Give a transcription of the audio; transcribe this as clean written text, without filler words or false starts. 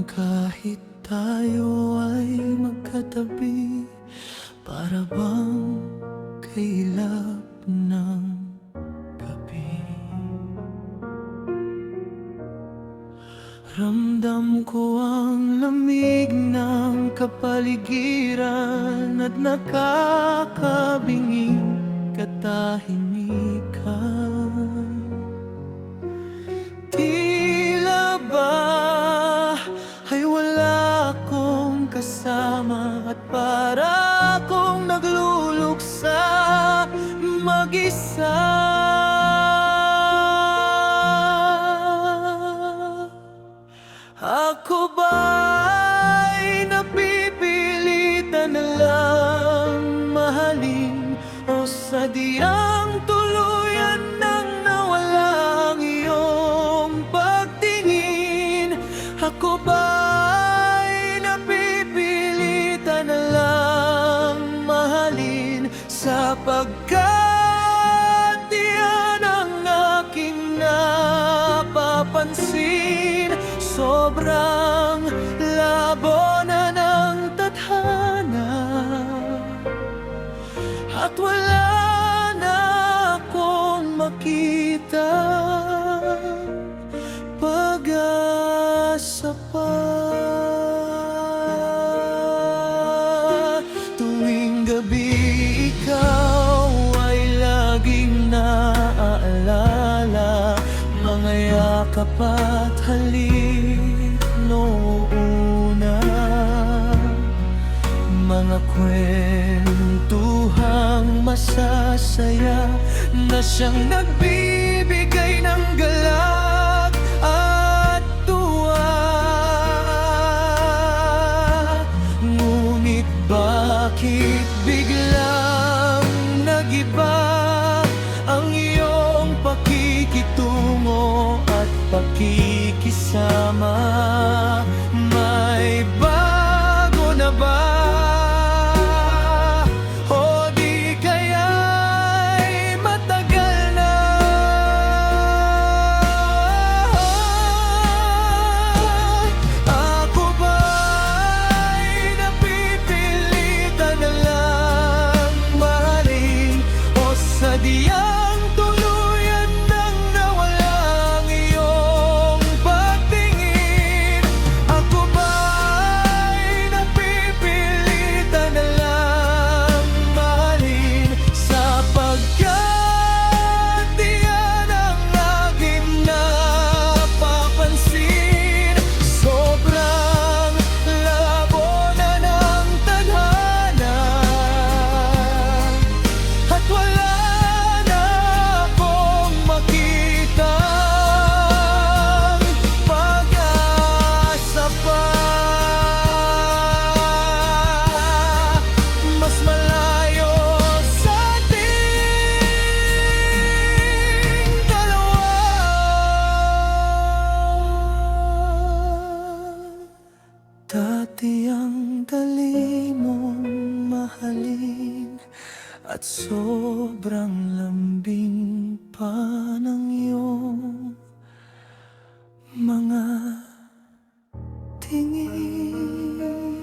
Kahit tayo ay magkatabi, para bang kailap ng gabi. Ramdam ko ang lamig ng kapaligiran at nakakabinging katahimikan. Tila ba ay wala akong kasama at para akong nagluluksa mag-isa. Ako ba'y napipilitan na lang mahalin o sadyang tuluyan nang nawala ang iyong pagtingin? Ako ba'y napipilitan na lang mahalin sapagkat diyan ang aking napapansin? Sobrang labo na ng tadhana at wala na akong makita pag-asa pa. Tuwing gabi ikaw ay laging naaalala, mga yakap at halik noona, mga kwentuhang masasaya na siyang nagbibigay ng galak at tuwa. Ngunit bakit biglang nag-iba ang iyong pakikitungo at pakikisama? May bago na ba? O di kaya'y matagal na? Ako ba'y napipilitan na lang mahalin o sadyang tuluyan nang nawala ang iyong pagtingin? Ako ba'y napipilitan na lang mahalin sapagkat diyan ang aking napapansin? Sobrang labo na ng tadhana at wala na akong makitang pag-asa pa. Mas malayo sa ating dalawa. Dati ang dali mong mahalin at sobrang lambing pa ng iyong mga tingin.